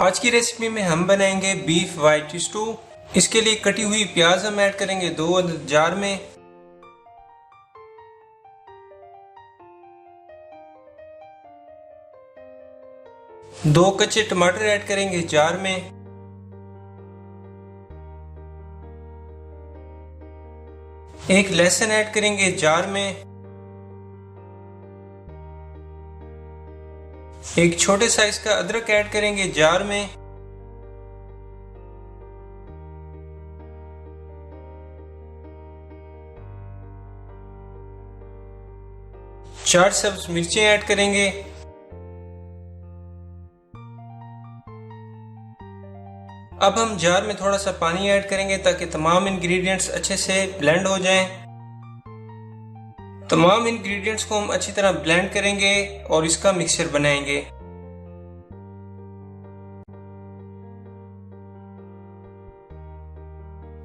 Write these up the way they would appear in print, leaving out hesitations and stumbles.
आज की रेसिपी में हम बनाएंगे बीफ वाइट स्टू। इसके लिए कटी हुई प्याज हम ऐड करेंगे 2 अदद जार में। दो कच्चे टमाटर ऐड करेंगे जार में। एक लहसुन ऐड करेंगे जार में। एक छोटे साइज का अदरक ऐड करेंगे जार में। चार सब्ज मिर्चें ऐड करेंगे। अब हम जार में थोड़ा सा पानी ऐड करेंगे ताकि तमाम इंग्रेडिएंट्स अच्छे से ब्लेंड हो जाएं। तमाम इंग्रेडिएंट्स को हम अच्छी तरह ब्लेंड करेंगे और इसका मिक्सचर बनाएंगे।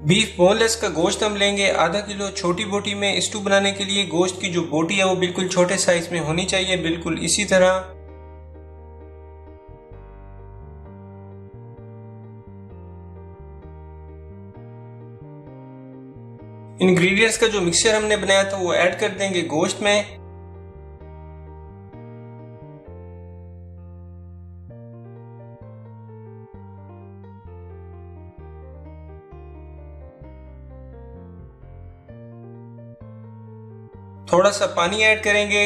बीफ बोनलेस का गोश्त हम लेंगे आधा किलो। छोटी बोटी में स्टू बनाने के लिए गोश्त की जो बोटी है वो बिल्कुल छोटे साइज में होनी चाहिए, बिल्कुल इसी तरह। इंग्रेडिएंट्स का जो मिक्सचर हमने बनाया था वो ऐड कर देंगे गोश्त में। थोड़ा सा पानी ऐड करेंगे।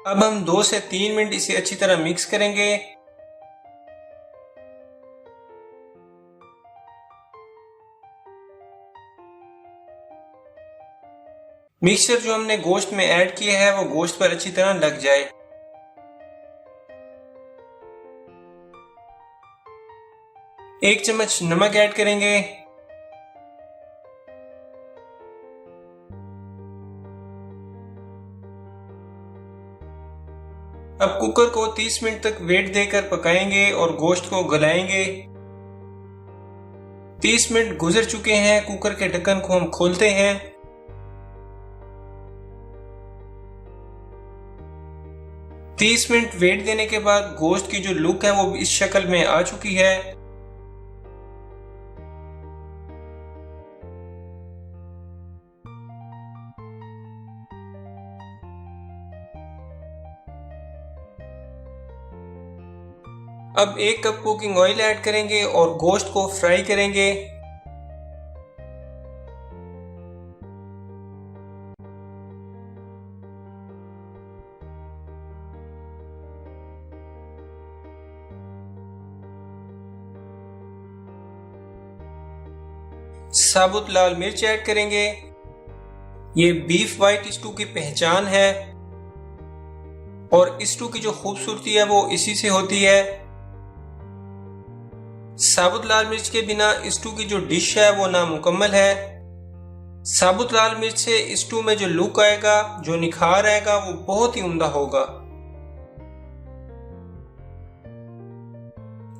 अब हम 2 से 3 मिनट इसे अच्छी तरह मिक्स करेंगे। मिक्सचर जो हमने गोश्त में ऐड किया है वो गोश्त पर अच्छी तरह लग जाए। एक चम्मच नमक ऐड करेंगे। अब कुकर को 30 मिनट तक वेट देकर पकाएंगे और गोश्त को गलाएंगे। 30 मिनट गुजर चुके हैं। कुकर के ढक्कन को हम खोलते हैं। तीस मिनट वेट देने के बाद गोश्त की जो लुक है वो इस शक्ल में आ चुकी है। अब 1 कप कुकिंग ऑयल ऐड करेंगे और गोश्त को फ्राई करेंगे। साबुत लाल मिर्च ऐड करेंगे। ये बीफ वाइट स्टू की पहचान है और स्टू की जो खूबसूरती है वो इसी से होती है। साबुत लाल मिर्च के बिना स्टू की जो डिश है वो नामुकम्मल है। साबुत लाल मिर्च से स्टू में जो लुक आएगा, जो निखार आएगा वो बहुत ही उम्दा होगा।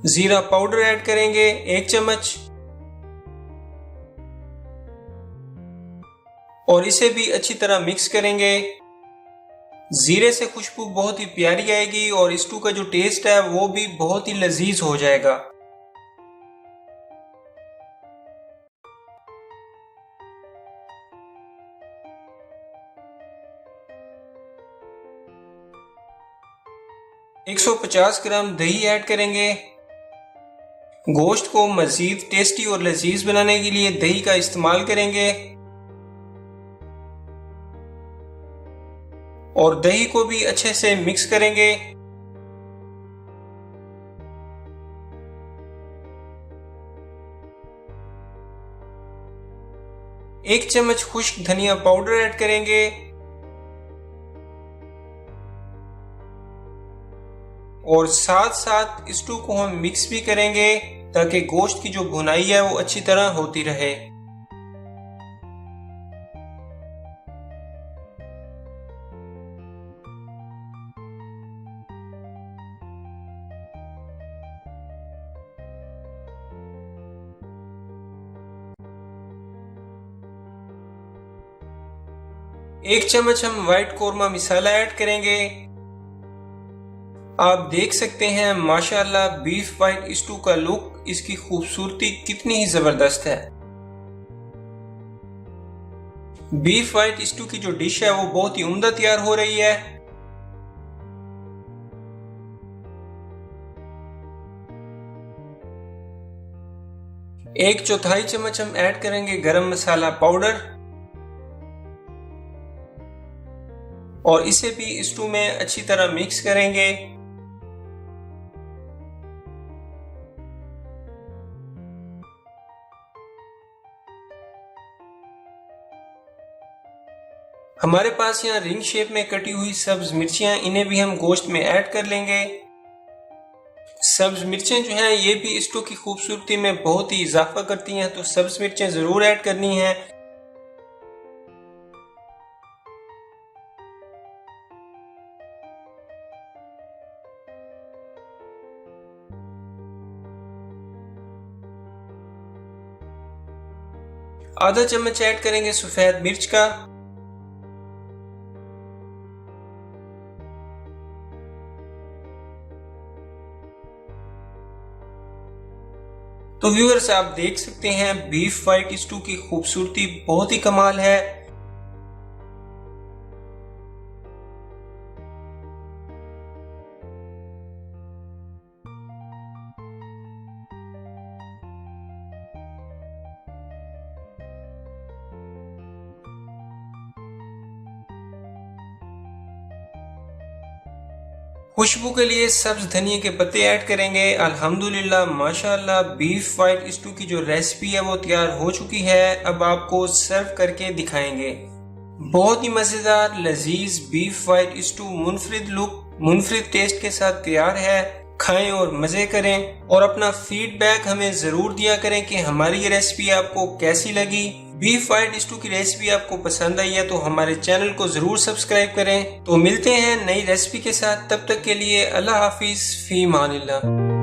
जीरा पाउडर ऐड करेंगे 1 चम्मच और इसे भी अच्छी तरह मिक्स करेंगे। जीरे से खुशबू बहुत ही प्यारी आएगी और स्टू का जो टेस्ट है वो भी बहुत ही लजीज हो जाएगा। एक 150 ग्राम दही ऐड करेंगे। गोश्त को मजीद टेस्टी और लजीज बनाने के लिए दही का इस्तेमाल करेंगे और दही को भी अच्छे से मिक्स करेंगे। एक चम्मच खुश्क धनिया पाउडर ऐड करेंगे और साथ साथ स्टू को हम मिक्स भी करेंगे ताकि गोश्त की जो भुनाई है वो अच्छी तरह होती रहे। एक चम्मच हम व्हाइट कोरमा मसाला ऐड करेंगे आप देख सकते हैं माशाल्लाह बीफ वाइट स्टू का लुक, इसकी खूबसूरती कितनी ही जबरदस्त है। बीफ वाइट स्टू की जो डिश है वो बहुत ही उम्दा तैयार हो रही है। एक चौथाई चम्मच हम ऐड करेंगे गरम मसाला पाउडर और इसे भी स्टू में अच्छी तरह मिक्स करेंगे। हमारे पास यहाँ रिंग शेप में कटी हुई सब्ज मिर्चियां, इन्हें भी हम गोश्त में ऐड कर लेंगे। सब्ज मिर्चें जो हैं ये भी स्टू की खूबसूरती में बहुत ही इजाफा करती हैं, तो सब्ज मिर्चें जरूर ऐड करनी हैं। आधा चम्मच ऐड करेंगे सफेद मिर्च का। तो व्यूअर्स आप देख सकते हैं बीफ वाइट स्टू की खूबसूरती बहुत ही कमाल है। खुशबू के लिए सब्ज धनिया के पत्ते ऐड करेंगे। अल्हम्दुलिल्लाह माशाअल्लाह बीफ वाइट स्टू की जो रेसिपी है वो तैयार हो चुकी है। अब आपको सर्व करके दिखाएंगे। बहुत ही मजेदार लजीज बीफ वाइट स्टू मुनफरिद लुक, मुनफरिद टेस्ट के साथ तैयार है। खाएं और मजे करें और अपना फीडबैक हमें जरूर दिया करें कि हमारी ये रेसिपी आपको कैसी लगी। बीफ वाइट स्टू की रेसिपी आपको पसंद आई है तो हमारे चैनल को जरूर सब्सक्राइब करें। तो मिलते हैं नई रेसिपी के साथ, तब तक के लिए अल्लाह हाफिज, फी मानिल्लाह।